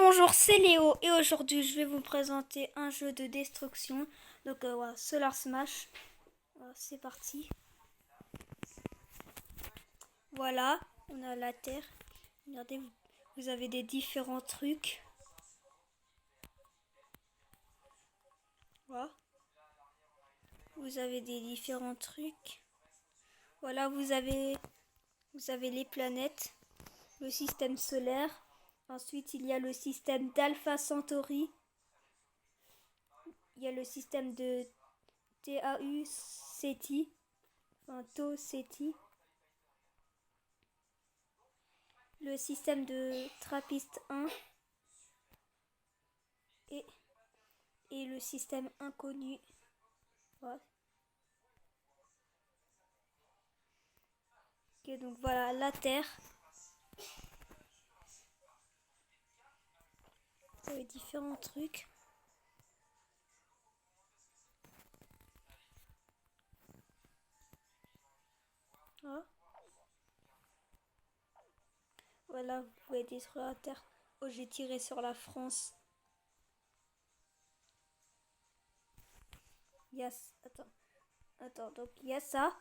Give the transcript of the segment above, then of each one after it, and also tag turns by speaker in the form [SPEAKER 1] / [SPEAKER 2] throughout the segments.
[SPEAKER 1] Bonjour, c'est Léo et aujourd'hui je vais vous présenter un jeu de destruction. Donc voilà, Solar Smash. Voilà, c'est parti. Voilà, on a la terre. Regardez, vous avez des différents trucs. Voilà. Vous avez des différents trucs. Voilà, vous avez les planètes, le système solaire. Ensuite, il y a le système d'Alpha Centauri. Il y a le système de TAU Ceti, enfin Tau Ceti. Le système de Trappist 1 et, et le système inconnu. Voilà. Ok, donc voilà la Terre. Vous avez différents trucs. Voilà. Voilà, vous pouvez détruire la Terre. Oh, j'ai tiré sur la France. Yes. Attends, donc il y a ça.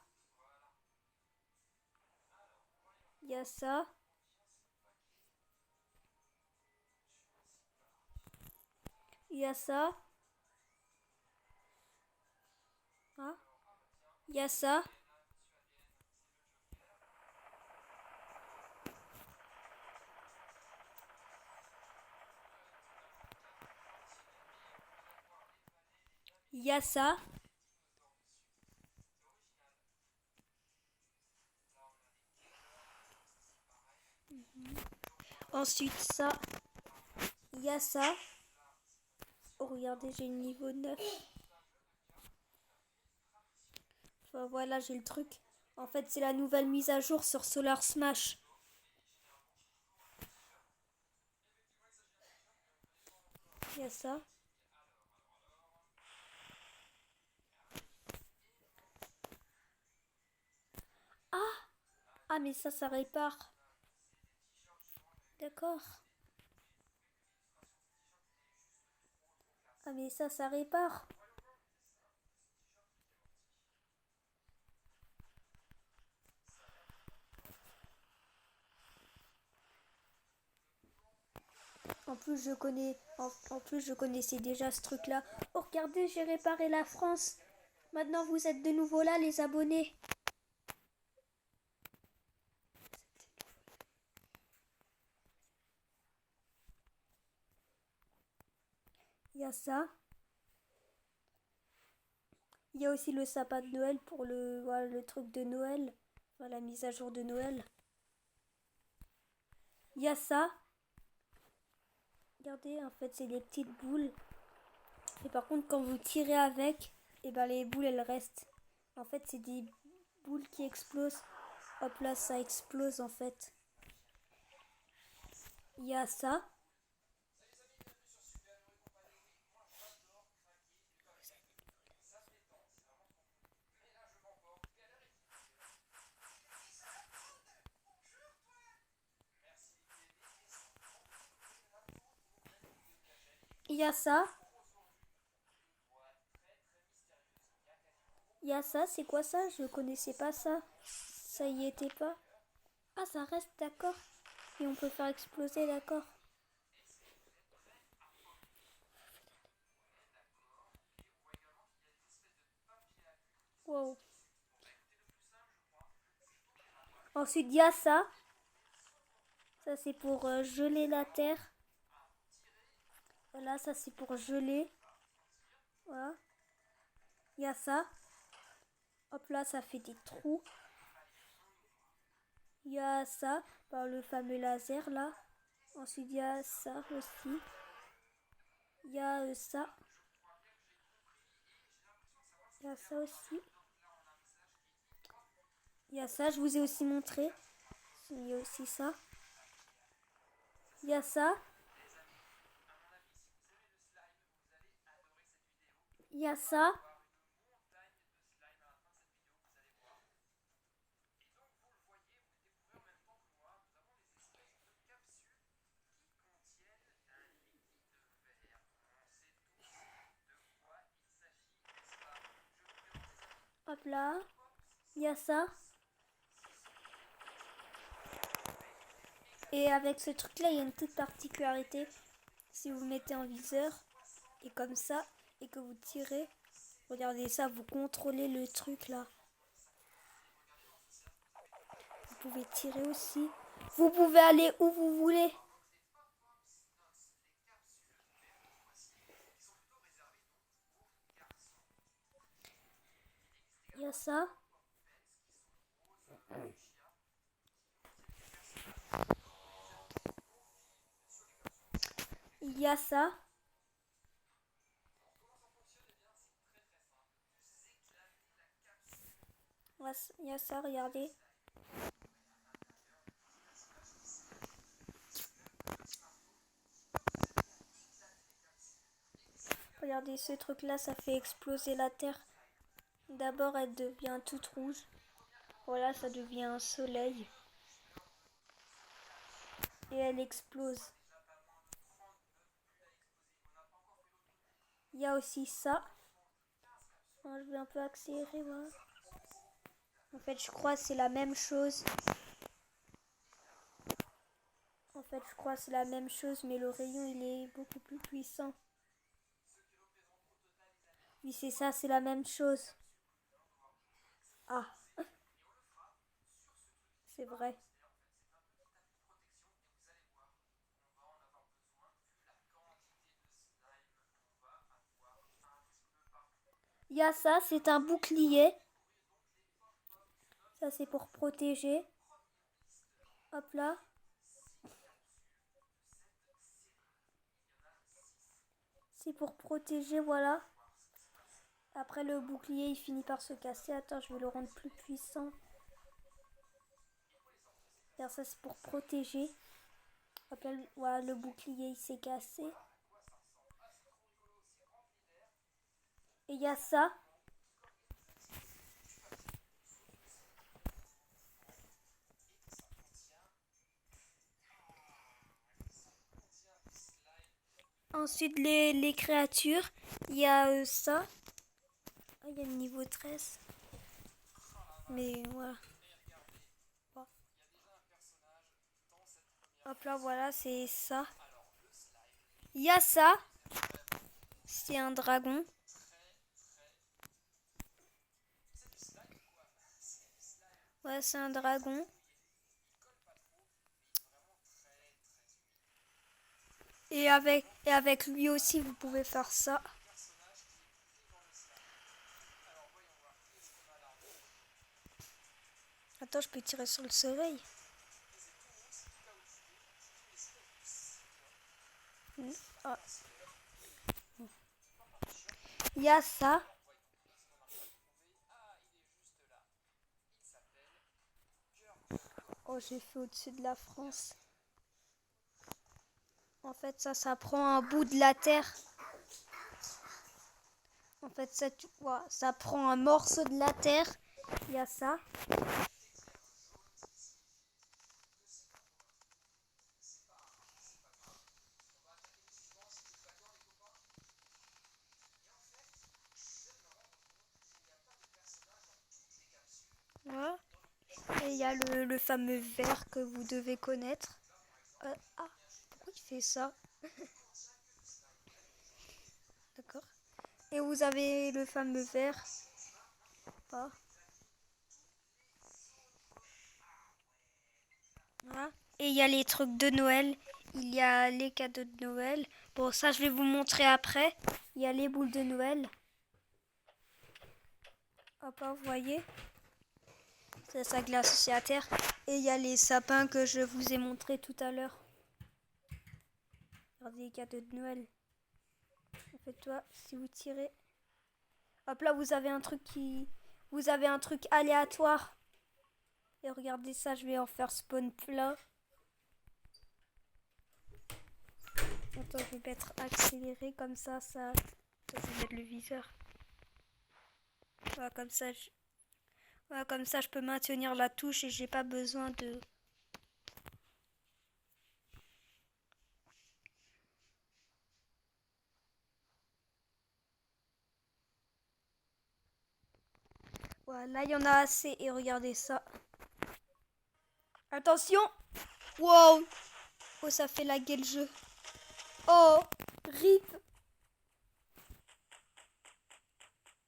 [SPEAKER 1] Il y a ça. Il y a ça. Hein. Il y a ça. Il y a ça. Ensuite ça. Il y a ça. Oh, regardez, j'ai le niveau 9. Enfin, voilà, j'ai le truc. En fait, c'est la nouvelle mise à jour sur Solar Smash. Il y a ça. Ah! Ah, mais ça répare. D'accord. Ah, mais ça répare. En plus, je connaissais déjà ce truc-là. Oh, regardez, j'ai réparé la France. Maintenant, vous êtes de nouveau là, les abonnés. Il y a ça. Il y a aussi le sapin de Noël pour voilà, le truc de Noël. Voilà, la mise à jour de Noël. Il y a ça. Regardez, en fait, c'est des petites boules. Et par contre, quand vous tirez avec, et ben les boules, elles restent. En fait, c'est des boules qui explosent. Hop là, ça explose en fait. Il y a ça. Il y a ça. Il y a ça. C'est quoi ça? Je connaissais pas ça. Ça y était pas. Ah, ça reste, d'accord. Et on peut faire exploser, d'accord. Wow. Ensuite, il y a ça. Ça, c'est pour geler la terre. Voilà, ça, c'est pour geler. Voilà. Il y a ça. Hop là, ça fait des trous. Il y a ça, par le fameux laser là. Ensuite, il y a ça aussi. Il y a ça. Il y a ça aussi. Il y a ça, je vous ai aussi montré. Il y a aussi ça. Il y a ça. Il y a ça. Hop là. Il y a ça. Et avec ce truc là, il y a une petite particularité. Si vous mettez en viseur et comme ça et que vous tirez, regardez ça, vous contrôlez le truc là. Vous pouvez tirer aussi. Vous pouvez aller où vous voulez. Il y a ça. Il y a ça. Il y a ça, regardez. Regardez ce truc là, ça fait exploser la terre. D'abord elle devient toute rouge. Voilà, ça devient un soleil. Et elle explose. Il y a aussi ça. Je vais un peu accélérer, voilà. En fait, je crois que c'est la même chose. Mais le rayon, il est beaucoup plus puissant. Oui, c'est ça, c'est la même chose. Ah, c'est vrai. Il y a ça, c'est un bouclier. Ça, c'est pour protéger. Hop là. C'est pour protéger, voilà. Après, le bouclier, il finit par se casser. Attends, je vais le rendre plus puissant. Car ça, c'est pour protéger. Hop là, voilà, le bouclier, il s'est cassé. Et il y a ça. Ensuite, les créatures. Il y a ça. Oh, il y a le niveau 13. Mais voilà. Bon. Hop là, voilà, c'est ça. Il y a ça. C'est un dragon. Ouais, c'est un dragon. Et avec lui aussi, vous pouvez faire ça. Attends, je peux tirer sur le soleil. Ah. Il y a ça. Oh, j'ai fait au-dessus de la France. En fait, ça prend un bout de la terre. En fait, ça prend un morceau de la terre. Il y a ça. Voilà. Et il y a le fameux ver que vous devez connaître. Pourquoi il fait ça? D'accord. Et vous avez le fameux ver. Ah. Voilà. Et il y a les trucs de Noël. Il y a les cadeaux de Noël. Bon, ça, je vais vous montrer après. Il y a les boules de Noël. Hop, vous voyez? Ça glace aussi à terre. Et il y a les sapins que je vous ai montré tout à l'heure. Regardez les cadeaux de Noël. En fait, si vous tirez... Hop là, vous avez un truc aléatoire. Et regardez ça, je vais en faire spawn plein. Attends, je vais mettre accéléré comme ça, je vais mettre le viseur. Voilà, comme ça, je peux maintenir la touche et j'ai pas besoin de... Voilà, il y en a assez. Et regardez ça. Attention. Wow. Oh, ça fait laguer le jeu. Oh, rip.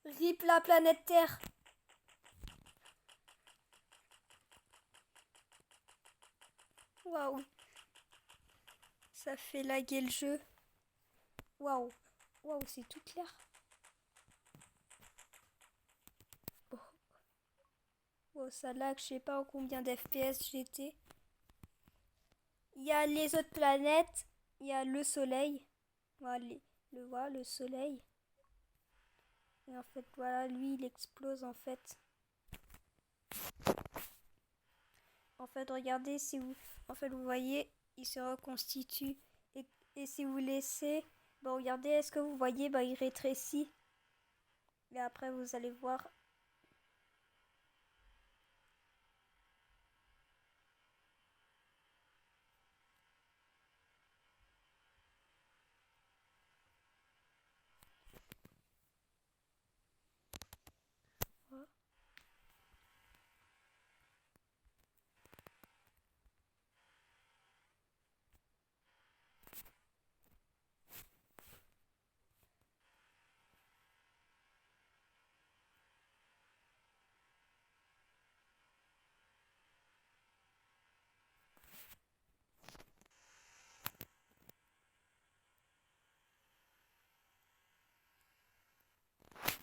[SPEAKER 1] Rip la planète Terre. Waouh. Ça fait laguer le jeu. Waouh. Waouh, c'est tout clair. Oh. Oh, ça lag, je sais pas en combien d'FPS j'étais. Il y a les autres planètes. Il y a le soleil. Voilà, le soleil. Et en fait, voilà, lui, il explose en fait. En fait, regardez, si vous, en fait, vous voyez, il se reconstitue. Et si vous laissez, bon, regardez, est-ce que vous voyez, bah, il rétrécit. Et après, vous allez voir.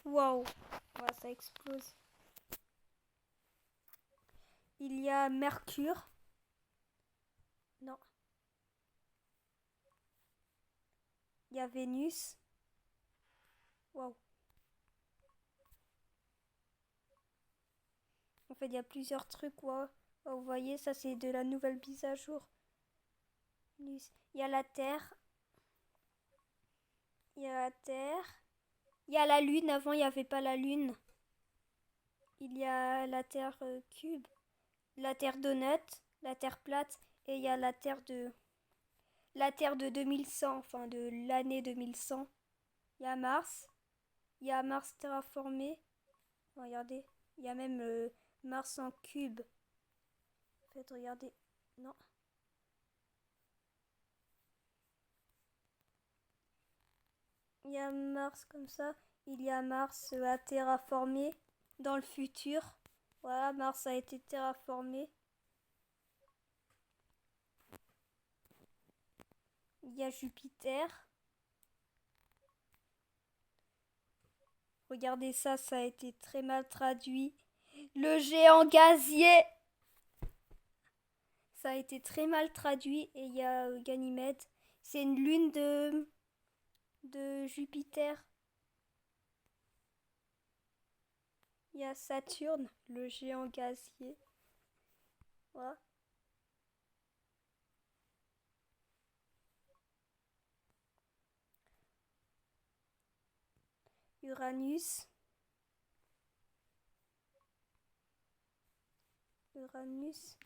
[SPEAKER 1] Waouh, ouais, ça explose. Il y a Mercure. Non. Il y a Vénus. Waouh. En fait, il y a plusieurs trucs. Waouh. Oh, vous voyez, ça c'est de la nouvelle mise à jour. Il y a la Terre. Il y a la Terre. Il y a la Lune. Avant, il n'y avait pas la Lune. Il y a la Terre cube. La Terre donut. La Terre plate. Et il y a la Terre de 2100. Enfin, de l'année 2100. Il y a Mars. Il y a Mars terraformé. Regardez. Il y a même Mars en cube. En fait, regardez. Non. Il y a Mars comme ça. Il y a Mars à terraformer dans le futur. Voilà, Mars a été terraformé. Il y a Jupiter. Regardez ça, ça a été très mal traduit. Le géant gazier. Ça a été très mal traduit. Et il y a Ganymède. C'est une lune de Jupiter. Il y a Saturne, le géant gazier. Voilà. Uranus. Uranus.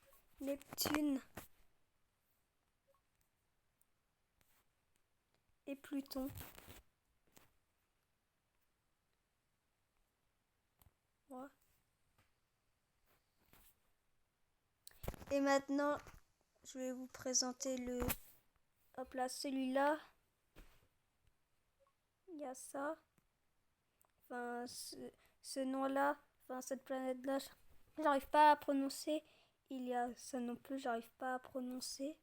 [SPEAKER 1] Neptune. Et Pluton. Voilà. Et maintenant, je vais vous présenter le... Hop là, celui-là. Il y a ça. Enfin, ce nom-là. Enfin, cette planète-là, j'arrive pas à prononcer. Il y a ça non plus, j'arrive pas à prononcer.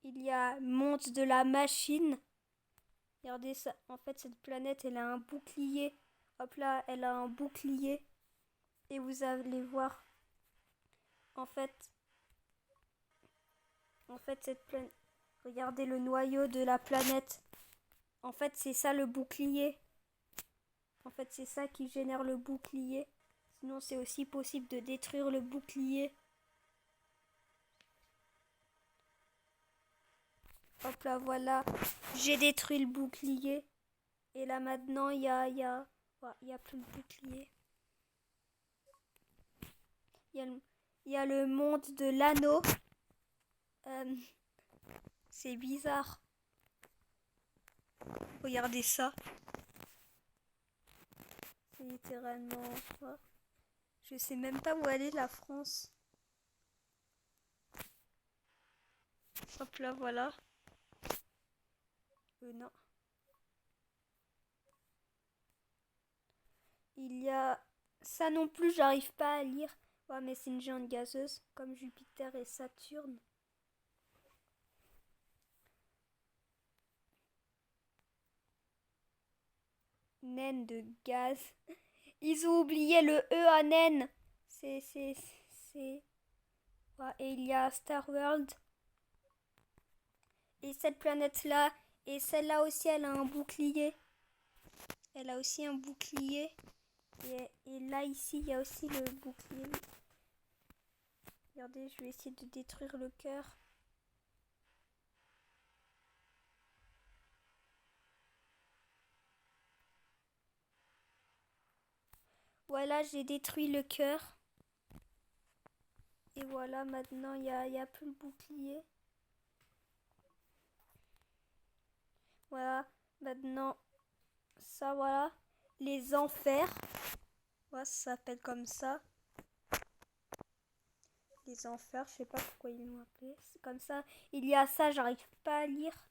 [SPEAKER 1] Il y a Monde de la Machine. Regardez ça. En fait, cette planète, elle a un bouclier. Hop là, elle a un bouclier. Et vous allez voir. En fait, cette planète... Regardez le noyau de la planète. En fait, c'est ça le bouclier. En fait, c'est ça qui génère le bouclier. Sinon, c'est aussi possible de détruire le bouclier. Hop là, voilà. J'ai détruit le bouclier. Et là, maintenant, il y a plus le bouclier. Il y a le monde de l'anneau. C'est bizarre. Regardez ça. C'est littéralement... Ouais. Je sais même pas où aller la France. Hop là, voilà. Non. Il y a... Ça non plus, j'arrive pas à lire. Ouais, mais c'est une géante gazeuse, comme Jupiter et Saturne. Naine de gaz. Ils ont oublié le E à naine. C'est... Ouais, et il y a Star World. Et cette planète-là, et celle-là aussi, elle a un bouclier. Elle a aussi un bouclier. Et là, ici, il y a aussi le bouclier. Regardez, je vais essayer de détruire le cœur. Voilà, j'ai détruit le cœur. Et voilà, maintenant, il y a plus le bouclier. Voilà, maintenant, ça, voilà. Les enfers. Ouais, ça s'appelle comme ça. Les enfers, je sais pas pourquoi ils l'ont appelé. C'est comme ça. Il y a ça, j'arrive pas à lire.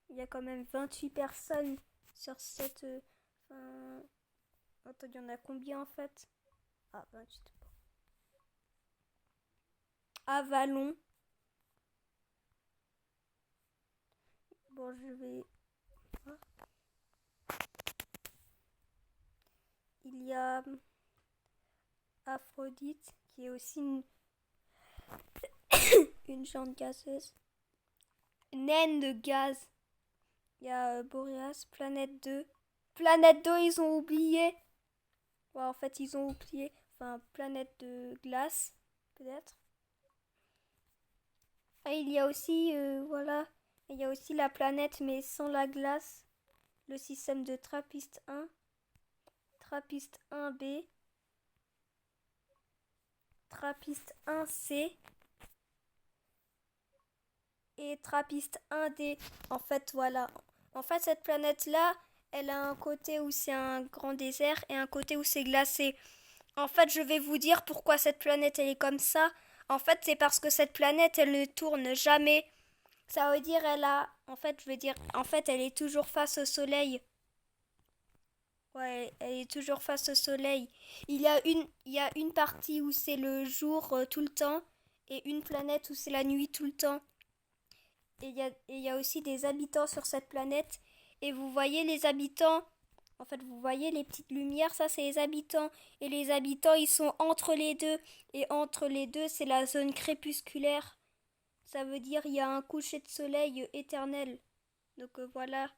[SPEAKER 1] Il y a quand même 28 personnes sur cette... Attends, il y en a combien en fait? Ah, 28. Avalon. Bon, je vais... Il y a Aphrodite, qui est aussi une géante gazeuse. Naine de gaz. Il y a Boreas, Planète 2. Planète 2, ils ont oublié. Ouais, en fait, ils ont oublié. Enfin, Planète de glace, peut-être. Et il y a aussi, voilà, il y a aussi la planète, mais sans la glace. Le système de Trappist 1. Trappist 1B. Trappist 1C. Et Trappist 1D. En fait, voilà. En fait, cette planète-là, elle a un côté où c'est un grand désert et un côté où c'est glacé. En fait, je vais vous dire pourquoi cette planète, elle est comme ça. En fait, c'est parce que cette planète, elle ne tourne jamais. Ça veut dire, elle a... En fait, je veux dire... En fait, elle est toujours face au soleil. Ouais, elle est toujours face au soleil. Il y a une partie où c'est le jour tout le temps et une planète où c'est la nuit tout le temps. Et il y a aussi des habitants sur cette planète. Et vous voyez les habitants, en fait vous voyez les petites lumières, ça c'est les habitants. Et les habitants ils sont entre les deux. Et entre les deux c'est la zone crépusculaire. Ça veut dire il y a un coucher de soleil éternel. Donc voilà.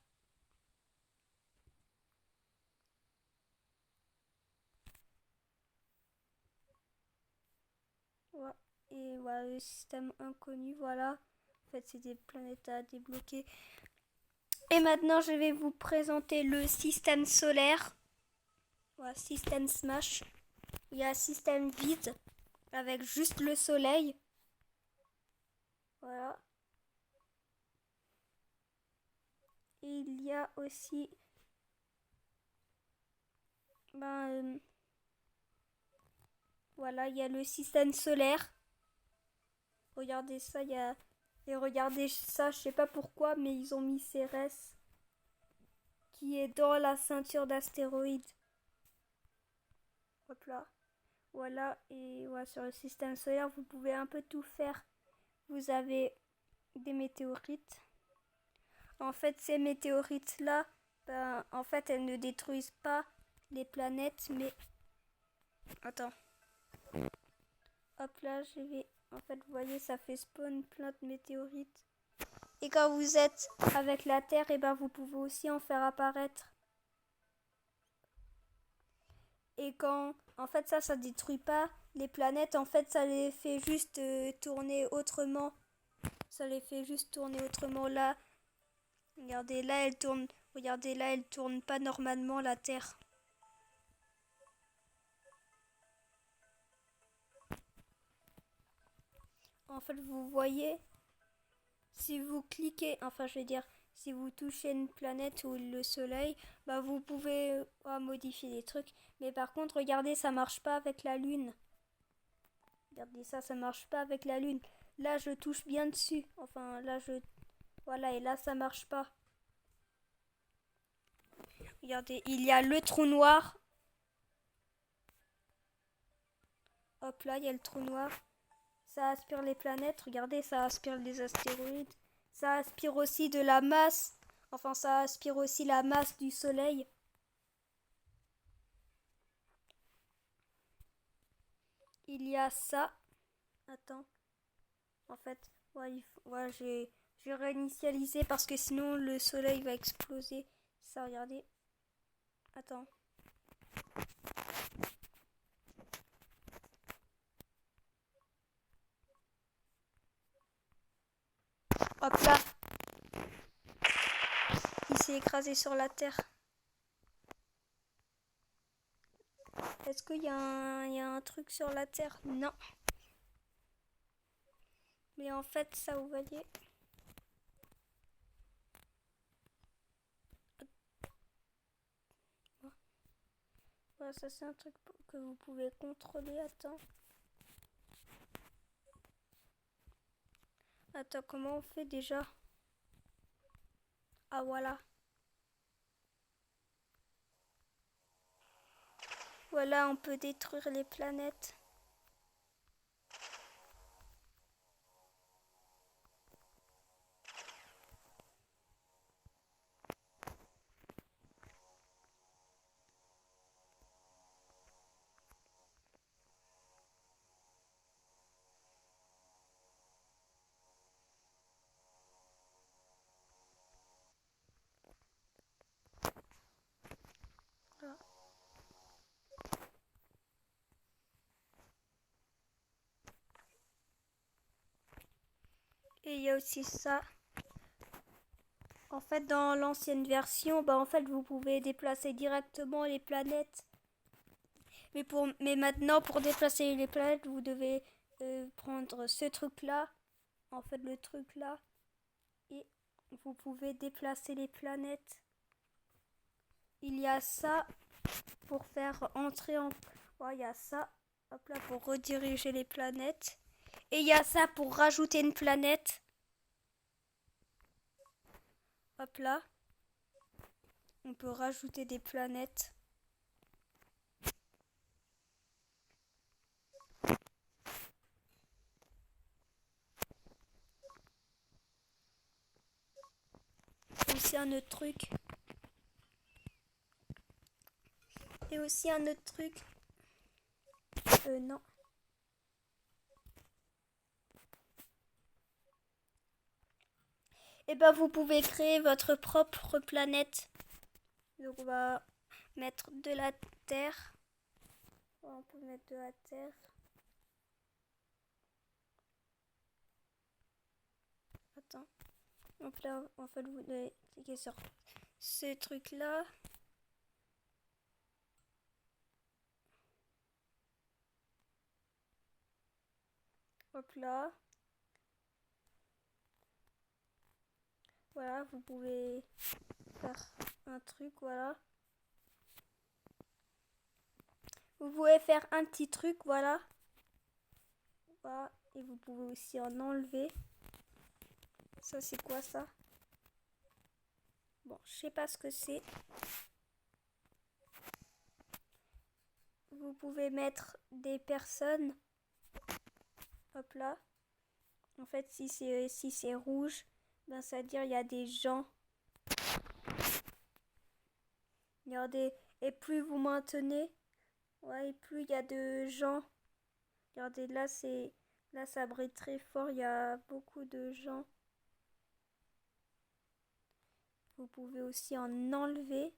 [SPEAKER 1] Ouais. Et voilà le système inconnu, voilà. En fait c'est des planètes à débloquer. Et maintenant je vais vous présenter le système solaire. Voilà, système Smash. Il y a un système vide avec juste le soleil. Voilà. Et il y a aussi voilà, il y a le système solaire. Regardez ça, il y a et regardez ça, je sais pas pourquoi mais ils ont mis Cérès qui est dans la ceinture d'astéroïdes. Hop là. Voilà, et voilà, sur le système solaire, vous pouvez un peu tout faire. Vous avez des météorites. En fait, ces météorites-là, en fait, elles ne détruisent pas les planètes, mais... Attends. Hop là, je vais... En fait, vous voyez, ça fait spawn plein de météorites. Et quand vous êtes avec la Terre, et vous pouvez aussi en faire apparaître. Et quand... En fait, ça détruit pas les planètes. En fait, ça les fait juste tourner autrement. Ça les fait juste tourner autrement. Là, regardez, là, elle tourne... Regardez, là, elle tourne pas normalement, la Terre. En fait, vous voyez, si vous cliquez, enfin, je vais dire, si vous touchez une planète ou le soleil, bah vous pouvez modifier des trucs. Mais par contre, regardez, ça marche pas avec la lune. Regardez ça marche pas avec la lune. Là, je touche bien dessus. Enfin, là, voilà, et là, ça marche pas. Regardez, il y a le trou noir. Hop là, il y a le trou noir. Ça aspire les planètes. Regardez, ça aspire les astéroïdes. Ça aspire aussi de la masse. Enfin, ça aspire aussi la masse du soleil. Il y a ça. Attends. En fait, ouais, j'ai réinitialisé parce que sinon le soleil va exploser. Ça, regardez. Attends. Hop là. Il s'est écrasé sur la terre. Est-ce qu'il y a un truc sur la terre? Non. Mais en fait, ça, vous voyez. Ouais, ça, c'est un truc que vous pouvez contrôler. Attends. Attends, comment on fait déjà? Ah, voilà. Voilà, on peut détruire les planètes. Voilà. Et il y a aussi ça. En fait, dans l'ancienne version, bah en fait, vous pouvez déplacer directement les planètes. Mais maintenant, pour déplacer les planètes, vous devez prendre ce truc-là. En fait, le truc là. Et vous pouvez déplacer les planètes. Il y a ça pour faire entrer en... Ouais, il y a ça. Hop là, pour rediriger les planètes. Et il y a ça pour rajouter une planète. Hop là. On peut rajouter des planètes. Aussi un autre truc. Et aussi un autre truc. Non. Et ben vous pouvez créer votre propre planète. Donc on va mettre de la terre. On peut mettre de la terre. Attends. Donc là, en fait, vous devez cliquer sur ce truc-là. Hop là. Voilà, vous pouvez faire un truc, voilà. Vous pouvez faire un petit truc, voilà. Voilà. Et vous pouvez aussi en enlever. Ça, c'est quoi ça? Bon, je sais pas ce que c'est. Vous pouvez mettre des personnes. Hop là. En fait, si c'est rouge, ben ça veut dire il y a des gens. Regardez, et plus vous maintenez, ouais, et plus il y a de gens. Regardez, là ça brille très fort, il y a beaucoup de gens. Vous pouvez aussi en enlever.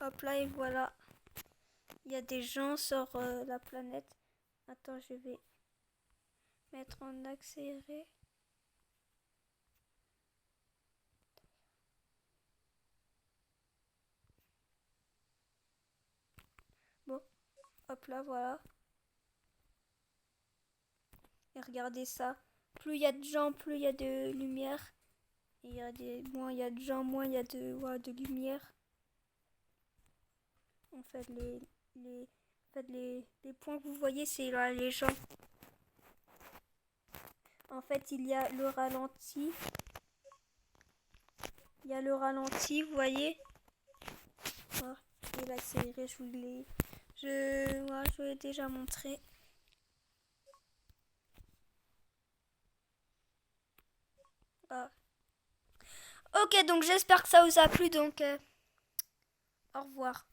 [SPEAKER 1] Hop là, et voilà. Il y a des gens sur la planète. Attends, je vais mettre en accéléré. Bon, hop là, voilà. Et regardez ça. Plus il y a de gens, plus il y a de lumière. Et il y a moins il y a de gens, moins il y a de lumière. En fait, les points que vous voyez, c'est là les gens. En fait, il y a le ralenti. Il y a le ralenti, vous voyez. Oh, et l'accéléré, je vous l'ai. Je vous l'ai déjà montré. Ah. Ok, donc j'espère que ça vous a plu. Donc, au revoir.